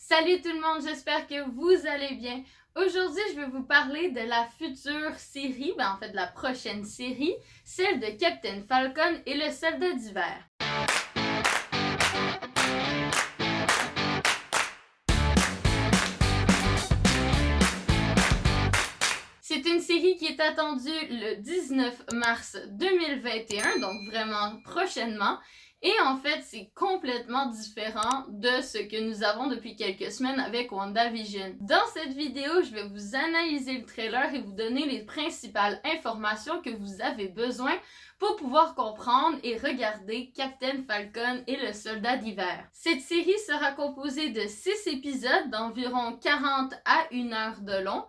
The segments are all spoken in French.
Salut tout le monde, j'espère que vous allez bien. Aujourd'hui, je vais vous parler de la future série, en fait de la prochaine série, celle de Captain Falcon et le soldat d'hiver. C'est une série qui est attendue le 19 mars 2021, donc vraiment prochainement. Et en fait, c'est complètement différent de ce que nous avons depuis quelques semaines avec WandaVision. Dans cette vidéo, je vais vous analyser le trailer et vous donner les principales informations que vous avez besoin pour pouvoir comprendre et regarder Captain Falcon et le soldat d'hiver. Cette série sera composée de 6 épisodes d'environ 40 à 1 heure de long.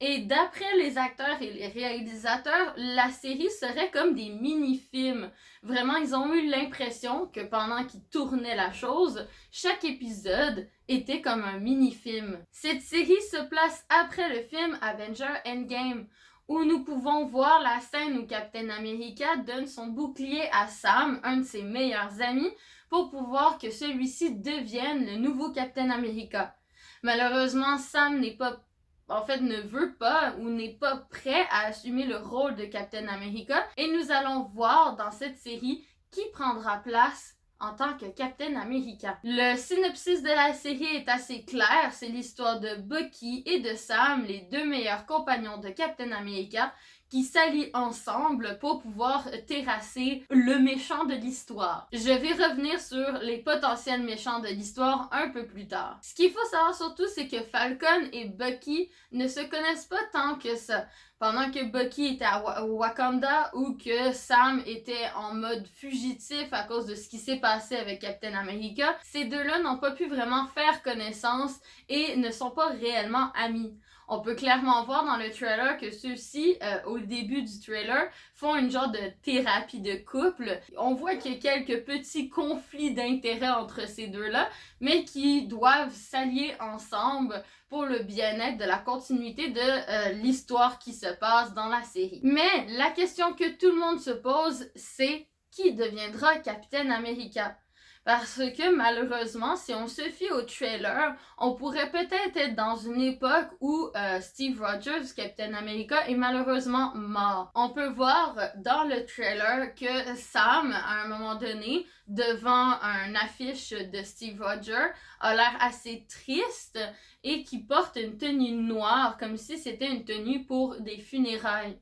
Et d'après les acteurs et les réalisateurs, la série serait comme des mini-films. Vraiment, ils ont eu l'impression que pendant qu'ils tournaient la chose, chaque épisode était comme un mini-film. Cette série se place après le film Avengers Endgame, où nous pouvons voir la scène où Captain America donne son bouclier à Sam, un de ses meilleurs amis, pour pouvoir que celui-ci devienne le nouveau Captain America. Malheureusement, Sam ne veut pas ou n'est pas prêt à assumer le rôle de Captain America et nous allons voir dans cette série qui prendra place en tant que Captain America. Le synopsis de la série est assez clair, c'est l'histoire de Bucky et de Sam, les deux meilleurs compagnons de Captain America, qui s'allient ensemble pour pouvoir terrasser le méchant de l'histoire. Je vais revenir sur les potentiels méchants de l'histoire un peu plus tard. Ce qu'il faut savoir surtout, c'est que Falcon et Bucky ne se connaissent pas tant que ça. Pendant que Bucky était à Wakanda ou que Sam était en mode fugitif à cause de ce qui s'est passé avec Captain America, ces deux-là n'ont pas pu vraiment faire connaissance et ne sont pas réellement amis. On peut clairement voir dans le trailer que ceux-ci, au début du trailer, font une genre de thérapie de couple. On voit qu'il y a quelques petits conflits d'intérêts entre ces deux-là, mais qui doivent s'allier ensemble pour le bien-être de la continuité de l'histoire qui se passe dans la série. Mais la question que tout le monde se pose, c'est qui deviendra Captain America? Parce que malheureusement, si on se fie au trailer, on pourrait peut-être être dans une époque où Steve Rogers, Captain America, est malheureusement mort. On peut voir dans le trailer que Sam, à un moment donné, devant une affiche de Steve Rogers, a l'air assez triste et qui porte une tenue noire, comme si c'était une tenue pour des funérailles.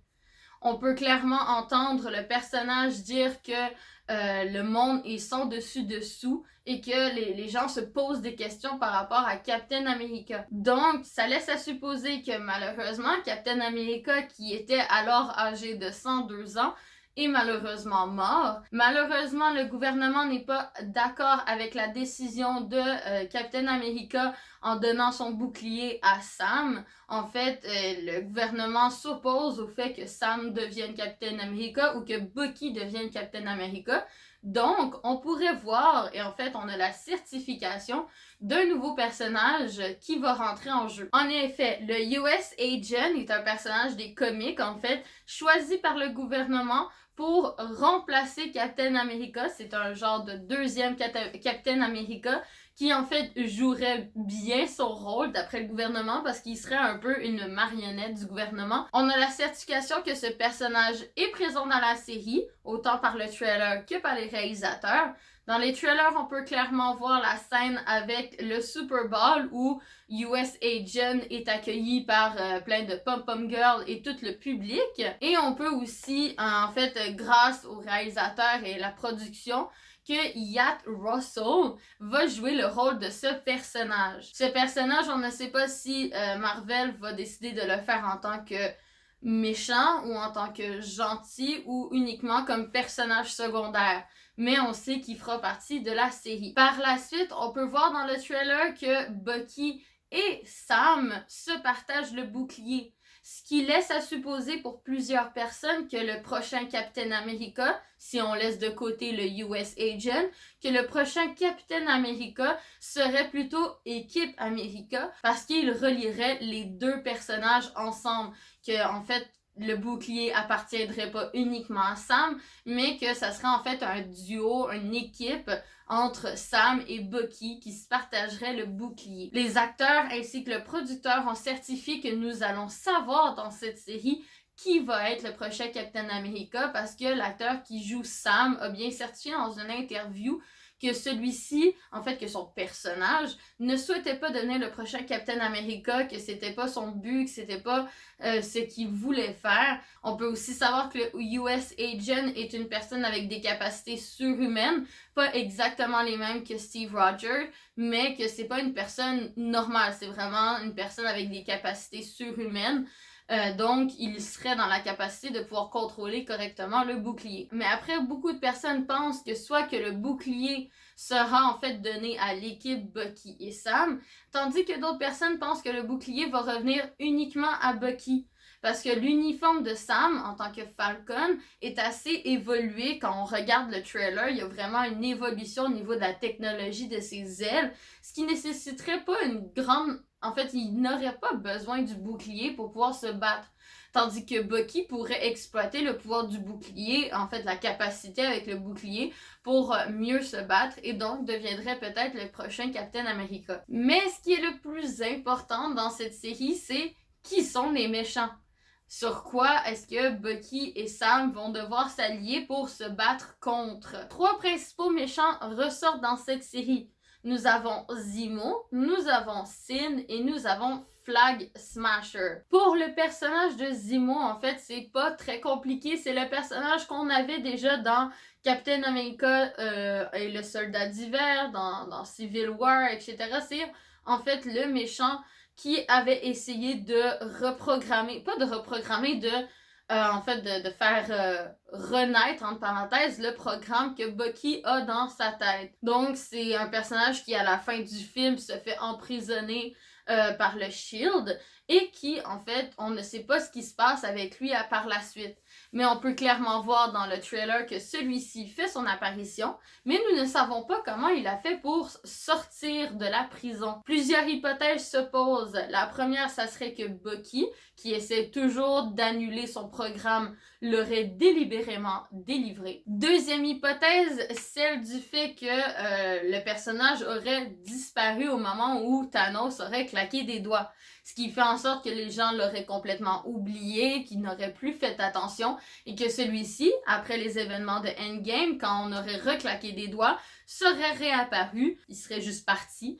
On peut clairement entendre le personnage dire que le monde est sans dessus-dessous et que les gens se posent des questions par rapport à Captain America. Donc, ça laisse à supposer que malheureusement, Captain America, qui était alors âgé de 102 ans, est malheureusement mort. Malheureusement, le gouvernement n'est pas d'accord avec la décision de Captain America en donnant son bouclier à Sam. En fait, le gouvernement s'oppose au fait que Sam devienne Captain America ou que Bucky devienne Captain America. Donc, on pourrait voir, et en fait, on a la certification d'un nouveau personnage qui va rentrer en jeu. En effet, le US Agent est un personnage des comics, en fait, choisi par le gouvernement pour remplacer Captain America. C'est un genre de deuxième Captain America qui en fait jouerait bien son rôle d'après le gouvernement parce qu'il serait un peu une marionnette du gouvernement. On a la certification que ce personnage est présent dans la série, autant par le trailer que par les réalisateurs. Dans les trailers, on peut clairement voir la scène avec le Super Bowl où US Agent est accueilli par plein de pom-pom girls et tout le public. Et on peut aussi, en fait, grâce aux réalisateurs et la production, que Yatt Russell va jouer le rôle de ce personnage. Ce personnage, on ne sait pas si Marvel va décider de le faire en tant que méchant ou en tant que gentil ou uniquement comme personnage secondaire. Mais on sait qu'il fera partie de la série. Par la suite, on peut voir dans le trailer que Bucky et Sam se partagent le bouclier. Ce qui laisse à supposer pour plusieurs personnes que le prochain Captain America, si on laisse de côté le US Agent, que le prochain Captain America serait plutôt Équipe America parce qu'il relierait les deux personnages ensemble. Que, en fait, le bouclier appartiendrait pas uniquement à Sam, mais que ça serait en fait un duo, une équipe entre Sam et Bucky qui se partageraient le bouclier. Les acteurs ainsi que le producteur ont certifié que nous allons savoir dans cette série qui va être le prochain Captain America parce que l'acteur qui joue Sam a bien certifié dans une interview que celui-ci, en fait que son personnage, ne souhaitait pas devenir le prochain Captain America, que c'était pas son but, que c'était pas ce qu'il voulait faire. On peut aussi savoir que le US Agent est une personne avec des capacités surhumaines, pas exactement les mêmes que Steve Rogers, mais que c'est pas une personne normale, c'est vraiment une personne avec des capacités surhumaines. Donc, il serait dans la capacité de pouvoir contrôler correctement le bouclier. Mais après, beaucoup de personnes pensent que soit que le bouclier sera en fait donné à l'équipe Bucky et Sam, tandis que d'autres personnes pensent que le bouclier va revenir uniquement à Bucky. Parce que l'uniforme de Sam, en tant que Falcon, est assez évolué. Quand on regarde le trailer, il y a vraiment une évolution au niveau de la technologie de ses ailes, ce qui nécessiterait pas une grande... En fait, il n'aurait pas besoin du bouclier pour pouvoir se battre. Tandis que Bucky pourrait exploiter le pouvoir du bouclier, en fait la capacité avec le bouclier, pour mieux se battre et donc deviendrait peut-être le prochain Captain America. Mais ce qui est le plus important dans cette série, c'est qui sont les méchants. Sur quoi est-ce que Bucky et Sam vont devoir s'allier pour se battre contre? 3 principaux méchants ressortent dans cette série. Nous avons Zemo, nous avons Sin et nous avons Flag Smasher. Pour le personnage de Zemo, en fait, c'est pas très compliqué. C'est le personnage qu'on avait déjà dans Captain America et le Soldat d'hiver, dans Civil War, etc. C'est en fait le méchant qui avait essayé de reprogrammer, pas de reprogrammer, de faire renaître, entre parenthèses, le programme que Bucky a dans sa tête. Donc, c'est un personnage qui, à la fin du film, se fait emprisonner par le Shield et qui, en fait, on ne sait pas ce qui se passe avec lui par la suite. Mais on peut clairement voir dans le trailer que celui-ci fait son apparition, mais nous ne savons pas comment il a fait pour sortir de la prison. Plusieurs hypothèses se posent. La première, ça serait que Bucky, qui essaie toujours d'annuler son programme, l'aurait délibérément délivré. Deuxième hypothèse, celle du fait que le personnage aurait disparu au moment où Thanos aurait claqué des doigts. Ce qui fait en sorte que les gens l'auraient complètement oublié, qu'ils n'auraient plus fait attention et que celui-ci, après les événements de Endgame, quand on aurait reclaqué des doigts, serait réapparu, il serait juste parti,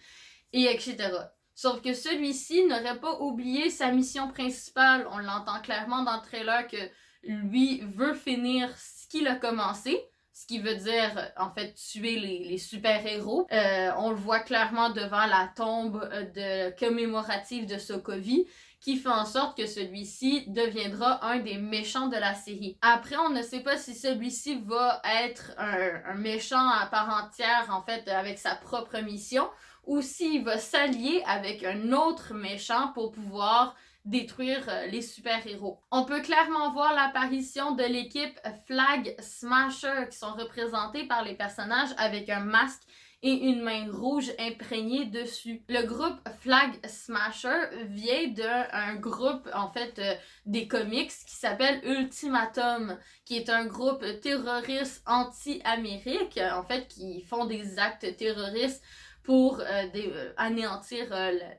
et etc. Sauf que celui-ci n'aurait pas oublié sa mission principale. On l'entend clairement dans le trailer que lui veut finir ce qu'il a commencé. Ce qui veut dire, en fait, tuer les super-héros. On le voit clairement devant la tombe commémorative de Sokovie, qui fait en sorte que celui-ci deviendra un des méchants de la série. Après, on ne sait pas si celui-ci va être un méchant à part entière, en fait, avec sa propre mission, ou s'il va s'allier avec un autre méchant pour pouvoir détruire les super-héros. On peut clairement voir l'apparition de l'équipe Flag Smasher qui sont représentés par les personnages avec un masque et une main rouge imprégnée dessus. Le groupe Flag Smasher vient d'un groupe, en fait, des comics qui s'appelle Ultimatum, qui est un groupe terroriste anti-Amérique, en fait, qui font des actes terroristes pour anéantir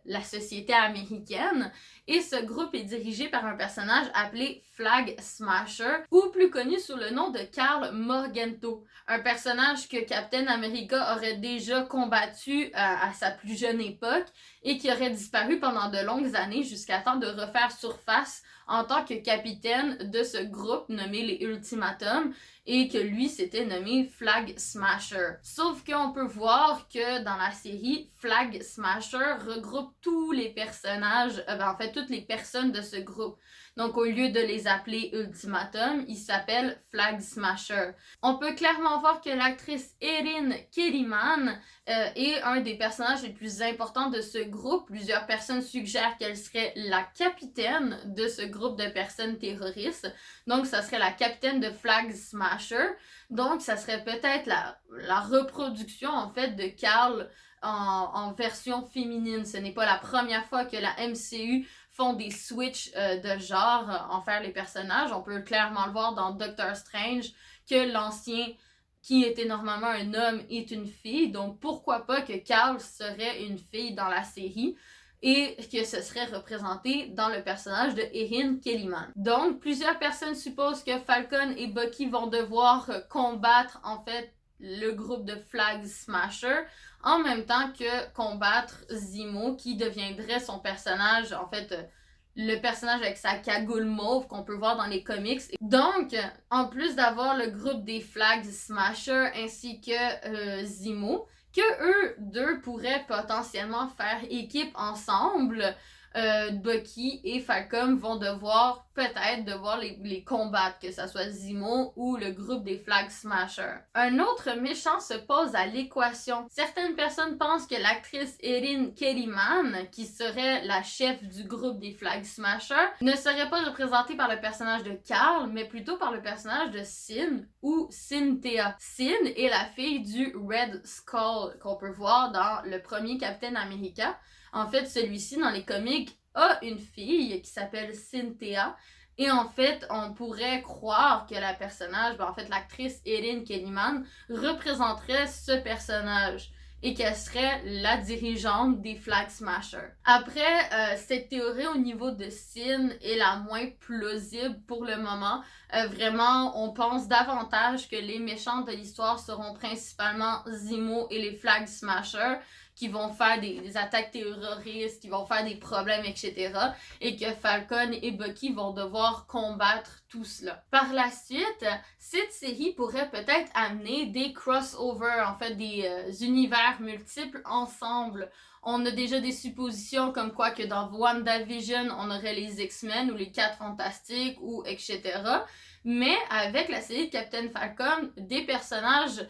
la société américaine. Et ce groupe est dirigé par un personnage appelé Flag Smasher, ou plus connu sous le nom de Karl Morgenthau, un personnage que Captain America aurait déjà combattu à sa plus jeune époque et qui aurait disparu pendant de longues années jusqu'à temps de refaire surface en tant que capitaine de ce groupe nommé les Ultimatum et que lui s'était nommé Flag Smasher. Sauf qu'on peut voir que dans la série, Flag Smasher regroupe tous les personnages, en fait toutes les personnes de ce groupe. Donc au lieu de les appeler Ultimatum, ils s'appellent Flag Smasher. On peut clairement voir que l'actrice Erin Kellyman est un des personnages les plus importants de ce groupe. Plusieurs personnes suggèrent qu'elle serait la capitaine de ce groupe de personnes terroristes. Donc ça serait la capitaine de Flag Smasher. Donc ça serait peut-être la reproduction en fait de Karl en version féminine. Ce n'est pas la première fois que la MCU font des switches de genre envers les personnages. On peut clairement le voir dans Doctor Strange que qui était normalement un homme est une fille, donc pourquoi pas que Carl serait une fille dans la série et que ce serait représenté dans le personnage de Erin Kellyman. Donc, plusieurs personnes supposent que Falcon et Bucky vont devoir combattre, en fait, le groupe de Flag Smasher, en même temps que combattre Zemo, qui deviendrait son personnage, en fait, le personnage avec sa cagoule mauve qu'on peut voir dans les comics. Donc, en plus d'avoir le groupe des Flag Smasher ainsi que Zemo, que eux deux pourraient potentiellement faire équipe ensemble, Bucky et Falcon vont devoir peut-être les combattre, que ce soit Zemo ou le groupe des Flag Smashers. Un autre méchant se pose à l'équation. Certaines personnes pensent que l'actrice Erin Kellyman, qui serait la chef du groupe des Flag Smashers, ne serait pas représentée par le personnage de Carl, mais plutôt par le personnage de Sin ou Cynthia. Sin est la fille du Red Skull qu'on peut voir dans le premier Captain America. En fait, celui-ci, dans les comics, a une fille qui s'appelle Cynthia. Et en fait, on pourrait croire que la personnage, en fait, l'actrice Erin Kellyman représenterait ce personnage et qu'elle serait la dirigeante des Flag Smashers. Après, cette théorie au niveau de Sin est la moins plausible pour le moment. Vraiment, on pense davantage que les méchants de l'histoire seront principalement Zemo et les Flag Smashers, qui vont faire des attaques terroristes, qui vont faire des problèmes, etc. Et que Falcon et Bucky vont devoir combattre tout cela. Par la suite, cette série pourrait peut-être amener des crossovers, en fait des univers multiples ensemble. On a déjà des suppositions comme quoi que dans WandaVision, on aurait les X-Men ou les 4 Fantastiques ou etc. Mais avec la série de Captain Falcon, des personnages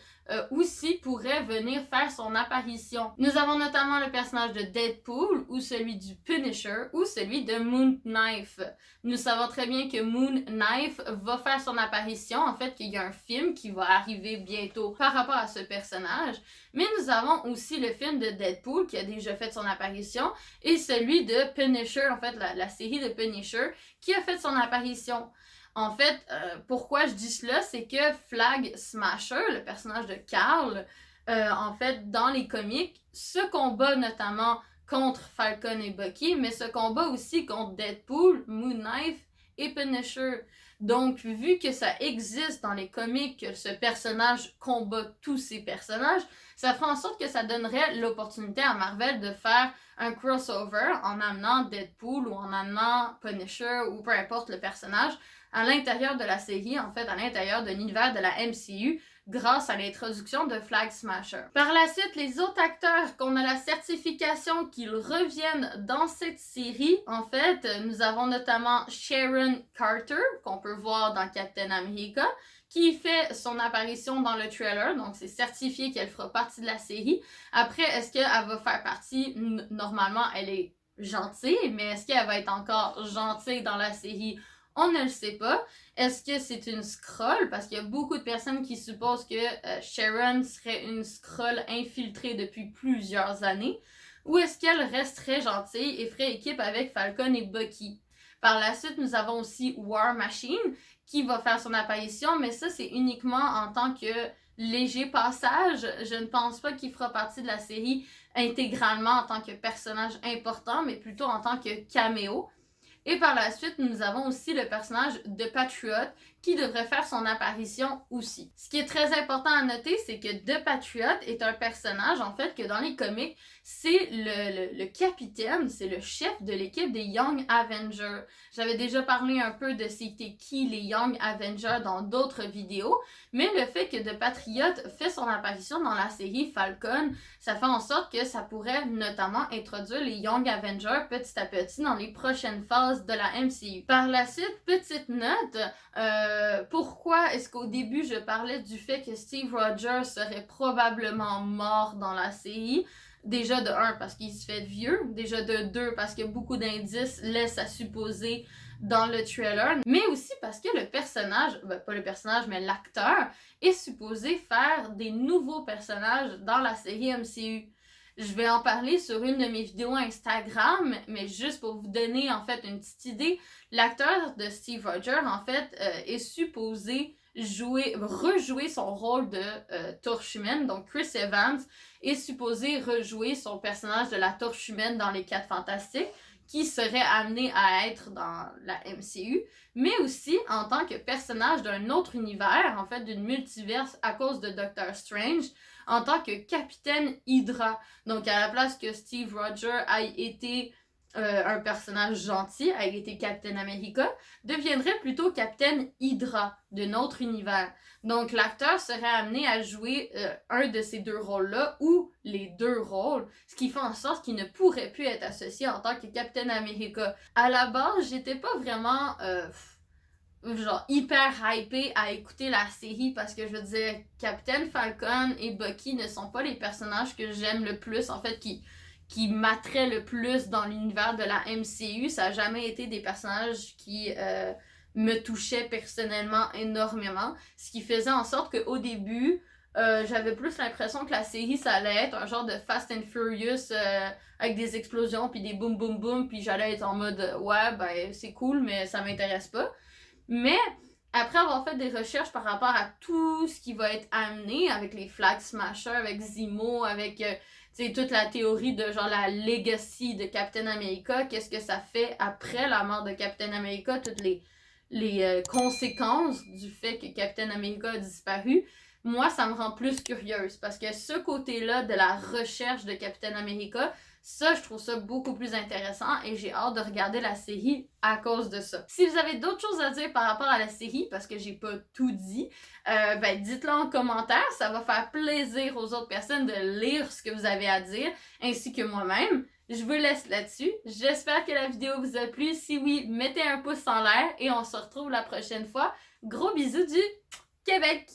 aussi pourrait venir faire son apparition. Nous avons notamment le personnage de Deadpool, ou celui du Punisher, ou celui de Moon Knife. Nous savons très bien que Moon Knife va faire son apparition, en fait qu'il y a un film qui va arriver bientôt par rapport à ce personnage, mais nous avons aussi le film de Deadpool qui a déjà fait son apparition, et celui de Punisher, en fait la série de Punisher, qui a fait son apparition. En fait, pourquoi je dis cela, c'est que Flag Smasher, le personnage de Carl, en fait, dans les comics, se combat notamment contre Falcon et Bucky, mais se combat aussi contre Deadpool, Moon Knife et Punisher. Donc, vu que ça existe dans les comics, que ce personnage combat tous ces personnages, ça fera en sorte que ça donnerait l'opportunité à Marvel de faire un crossover en amenant Deadpool ou en amenant Punisher ou peu importe le personnage à l'intérieur de la série, en fait à l'intérieur de l'univers de la MCU, grâce à l'introduction de Flag Smasher. Par la suite, les autres acteurs qu'on a la certification qu'ils reviennent dans cette série, en fait, nous avons notamment Sharon Carter, qu'on peut voir dans Captain America, qui fait son apparition dans le trailer, donc c'est certifié qu'elle fera partie de la série. Après, est-ce qu'elle va faire partie? Normalement, elle est gentille, mais est-ce qu'elle va être encore gentille dans la série? On ne le sait pas. Est-ce que c'est une Skrull? Parce qu'il y a beaucoup de personnes qui supposent que Sharon serait une Skrull infiltrée depuis plusieurs années. Ou est-ce qu'elle resterait gentille et ferait équipe avec Falcon et Bucky? Par la suite, nous avons aussi War Machine qui va faire son apparition, mais ça, c'est uniquement en tant que léger passage. Je ne pense pas qu'il fera partie de la série intégralement en tant que personnage important, mais plutôt en tant que caméo. Et par la suite, nous avons aussi le personnage de Patriot qui devrait faire son apparition aussi. Ce qui est très important à noter, c'est que The Patriot est un personnage, en fait, que dans les comics, c'est le capitaine, c'est le chef de l'équipe des Young Avengers. J'avais déjà parlé un peu de c'était qui les Young Avengers dans d'autres vidéos, mais le fait que The Patriot fait son apparition dans la série Falcon, ça fait en sorte que ça pourrait notamment introduire les Young Avengers petit à petit dans les prochaines phases de la MCU. Par la suite, petite note, pourquoi est-ce qu'au début je parlais du fait que Steve Rogers serait probablement mort dans la série? Déjà de 1 parce qu'il se fait vieux, déjà de 2 parce que beaucoup d'indices laissent à supposer dans le trailer, mais aussi parce que le personnage, pas le personnage mais l'acteur, est supposé faire des nouveaux personnages dans la série MCU. Je vais en parler sur une de mes vidéos Instagram, mais juste pour vous donner en fait une petite idée, l'acteur de Steve Rogers en fait est supposé rejouer son rôle de Torche Humaine. Donc Chris Evans est supposé rejouer son personnage de la Torche Humaine dans les 4 Fantastiques, qui serait amené à être dans la MCU, mais aussi en tant que personnage d'un autre univers, en fait d'une multiverse à cause de Doctor Strange, en tant que Capitaine Hydra. Donc à la place que Steve Rogers ait été un personnage gentil, ait été Captain America, deviendrait plutôt Captain Hydra de notre univers. Donc l'acteur serait amené à jouer un de ces 2 rôles-là, ou les 2 rôles, ce qui fait en sorte qu'il ne pourrait plus être associé en tant que Captain America. À la base, j'étais pas vraiment genre hyper hypée à écouter la série, parce que je veux dire, Captain Falcon et Bucky ne sont pas les personnages que j'aime le plus, en fait, qui m'attraient le plus dans l'univers de la MCU. Ça n'a jamais été des personnages qui me touchaient personnellement énormément, ce qui faisait en sorte qu'au début, j'avais plus l'impression que la série, ça allait être un genre de Fast and Furious avec des explosions, puis des boum boum boum, puis j'allais être en mode ouais, ben c'est cool, mais ça m'intéresse pas. Mais après avoir fait des recherches par rapport à tout ce qui va être amené avec les Flag Smashers, avec Zemo, avec toute la théorie de genre la legacy de Captain America, qu'est-ce que ça fait après la mort de Captain America, toutes les conséquences du fait que Captain America a disparu, moi ça me rend plus curieuse, parce que ce côté-là de la recherche de Captain America, ça, je trouve ça beaucoup plus intéressant et j'ai hâte de regarder la série à cause de ça. Si vous avez d'autres choses à dire par rapport à la série, parce que j'ai pas tout dit, ben dites-le en commentaire, ça va faire plaisir aux autres personnes de lire ce que vous avez à dire, ainsi que moi-même. Je vous laisse là-dessus. J'espère que la vidéo vous a plu. Si oui, mettez un pouce en l'air et on se retrouve la prochaine fois. Gros bisous du Québec!